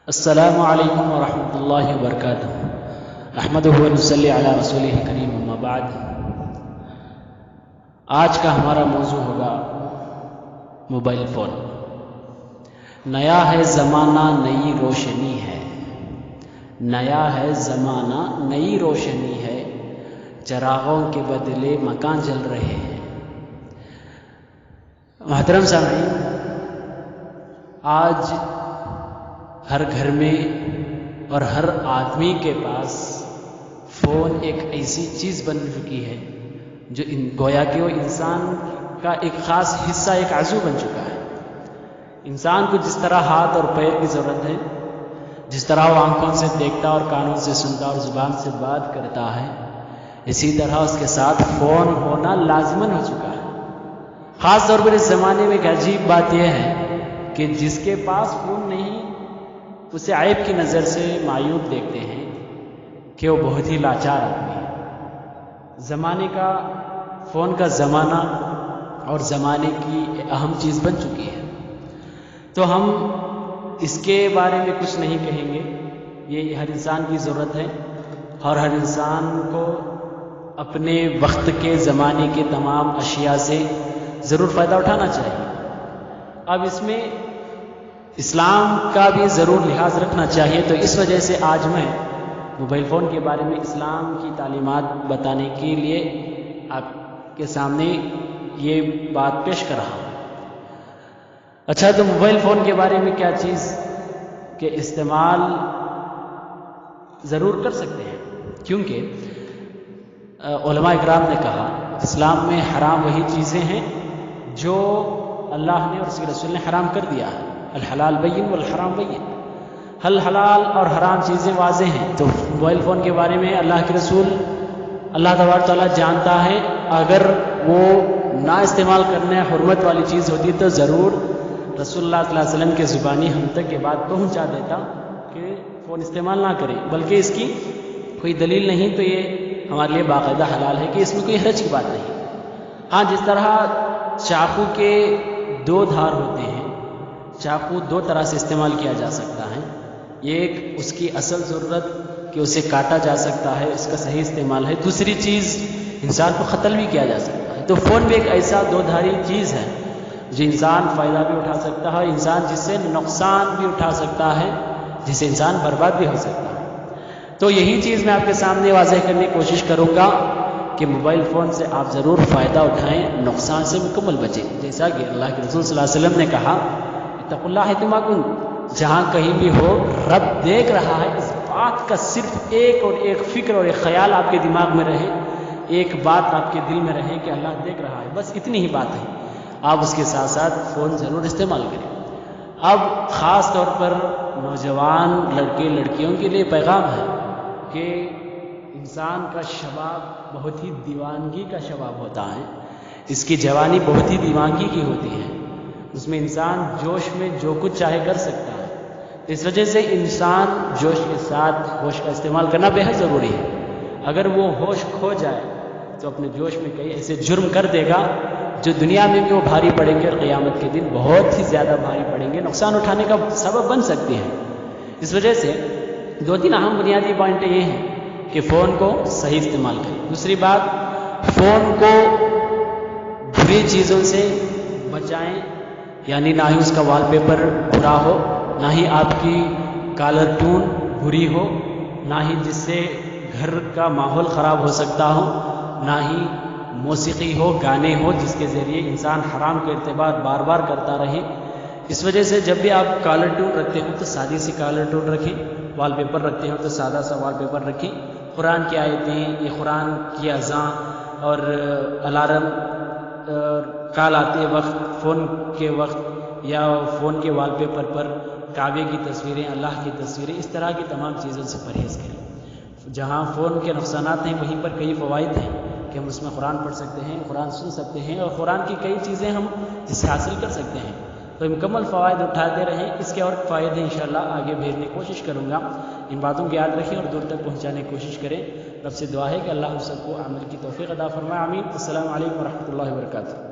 السلام علیکم ورحمۃ اللہ وبرکاتہ۔ احمدہ و نصلی علی رسولہ کریم، اما بعد۔ آج کا ہمارا موضوع ہوگا موبائل فون۔ نیا ہے زمانہ نئی روشنی ہے، نیا ہے زمانہ نئی روشنی ہے، چراغوں کے بدلے مکان جل رہے ہیں۔ محترم سامعین، آج ہر گھر میں اور ہر آدمی کے پاس فون ایک ایسی چیز بن چکی ہے جو گویا کہ وہ انسان کا ایک خاص حصہ، ایک عضو بن چکا ہے۔ انسان کو جس طرح ہاتھ اور پیر کی ضرورت ہے، جس طرح وہ آنکھوں سے دیکھتا اور کانوں سے سنتا اور زبان سے بات کرتا ہے، اسی طرح اس کے ساتھ فون ہونا لازماً ہو چکا ہے۔ خاص طور پر اس زمانے میں ایک عجیب بات یہ ہے کہ جس کے پاس فون نہیں اسے عیب کی نظر سے معیوب دیکھتے ہیں کہ وہ بہت ہی لاچار آدمی ہے۔ زمانے کا، فون کا زمانہ اور زمانے کی اہم چیز بن چکی ہے، تو ہم اس کے بارے میں کچھ نہیں کہیں گے۔ یہ ہر انسان کی ضرورت ہے اور ہر انسان کو اپنے وقت کے زمانے کے تمام اشیاء سے ضرور فائدہ اٹھانا چاہیے۔ اب اس میں اسلام کا بھی ضرور لحاظ رکھنا چاہیے، تو اس وجہ سے آج میں موبائل فون کے بارے میں اسلام کی تعلیمات بتانے کے لیے آپ کے سامنے یہ بات پیش کر رہا ہوں۔ اچھا، تو موبائل فون کے بارے میں کیا چیز کے استعمال ضرور کر سکتے ہیں، کیونکہ علماء اکرام نے کہا اسلام میں حرام وہی چیزیں ہیں جو اللہ نے اور اس کے رسول نے حرام کر دیا ہے۔ الحلال بین والحرام بین، حلال اور حرام چیزیں واضح ہیں۔ تو موبائل فون کے بارے میں اللہ کے رسول، اللہ تبارک تعالیٰ جانتا ہے، اگر وہ نہ استعمال کرنے حرمت والی چیز ہوتی تو ضرور رسول اللہ صلی اللہ علیہ وسلم کے زبانی ہم تک یہ بات پہنچا دیتا کہ فون استعمال نہ کریں، بلکہ اس کی کوئی دلیل نہیں تو یہ ہمارے لیے باقاعدہ حلال ہے کہ اس میں کوئی حرج کی بات نہیں۔ ہاں، جس طرح چاقو کے دو دھار ہوتے ہیں، چاقو دو طرح سے استعمال کیا جا سکتا ہے۔ ایک اس کی اصل ضرورت کہ اسے کاٹا جا سکتا ہے، اس کا صحیح استعمال ہے۔ دوسری چیز انسان کو قتل بھی کیا جا سکتا ہے۔ تو فون بھی ایک ایسا دو دھاری چیز ہے جو انسان فائدہ بھی اٹھا سکتا ہے، انسان جس سے نقصان بھی اٹھا سکتا ہے، جس سے انسان برباد بھی ہو سکتا ہے۔ تو یہی چیز میں آپ کے سامنے واضح کرنے کی کوشش کروں گا کہ موبائل فون سے آپ ضرور فائدہ اٹھائیں، نقصان سے مکمل بچیں۔ جیسا کہ اللہ کے رسول صلی اللہ علیہ وسلم نے کہا، اتقوا اللہ حیثما کنتم، جہاں کہیں بھی ہو رب دیکھ رہا ہے۔ اس بات کا صرف ایک اور ایک فکر اور ایک خیال آپ کے دماغ میں رہے، ایک بات آپ کے دل میں رہے کہ اللہ دیکھ رہا ہے، بس اتنی ہی بات ہے۔ آپ اس کے ساتھ ساتھ فون ضرور استعمال کریں۔ اب خاص طور پر نوجوان لڑکے لڑکیوں کے لیے پیغام ہے کہ انسان کا شباب بہت ہی دیوانگی کا شباب ہوتا ہے، اس کی جوانی بہت ہی دیوانگی کی ہوتی ہے، اس میں انسان جوش میں جو کچھ چاہے کر سکتا ہے۔ اس وجہ سے انسان جوش کے ساتھ ہوش کا استعمال کرنا بے حد ضروری ہے۔ اگر وہ ہوش کھو جائے تو اپنے جوش میں کئی ایسے جرم کر دے گا جو دنیا میں بھی وہ بھاری پڑیں گے اور قیامت کے دن بہت ہی زیادہ بھاری پڑیں گے، نقصان اٹھانے کا سبب بن سکتے ہیں۔ اس وجہ سے دو تین اہم بنیادی پوائنٹ یہ ہیں کہ فون کو صحیح استعمال کریں۔ دوسری بات، فون کو بری چیزوں سے بچائیں، یعنی نہ ہی اس کا وال پیپر برا ہو، نہ ہی آپ کی کالر ٹون بری ہو، نہ ہی جس سے گھر کا ماحول خراب ہو سکتا ہو، نہ ہی موسیقی ہو، گانے ہو جس کے ذریعے انسان حرام کا ارتباط بار بار کرتا رہے۔ اس وجہ سے جب بھی آپ کالر ٹون رکھتے ہو تو سادی سی کالر ٹون رکھیں، وال پیپر رکھتے ہو تو سادہ سا وال پیپر رکھیں۔ قرآن کی آیتیں، یہ قرآن کی اذان اور الارم کال آتے وقت، فون کے وقت یا فون کے وال پیپر پر کعبے کی تصویریں، اللہ کی تصویریں، اس طرح کی تمام چیزوں سے پرہیز کریں۔ جہاں فون کے نقصانات ہیں وہیں پر کئی فوائد ہیں کہ ہم اس میں قرآن پڑھ سکتے ہیں، قرآن سن سکتے ہیں اور قرآن کی کئی چیزیں ہم اس سے حاصل کر سکتے ہیں۔ تو مکمل فوائد اٹھاتے رہیں۔ اس کے اور فائدے انشاءاللہ آگے بھیجنے کی کوشش کروں گا۔ ان باتوں کو یاد رکھیں اور دور تک پہنچانے کی کوشش کریں۔ رب سے دعا ہے کہ اللہ ہم سب کو عمل کی توفیق عطا فرمائے، آمین۔ السلام علیکم ورحمۃ اللہ وبرکاتہ۔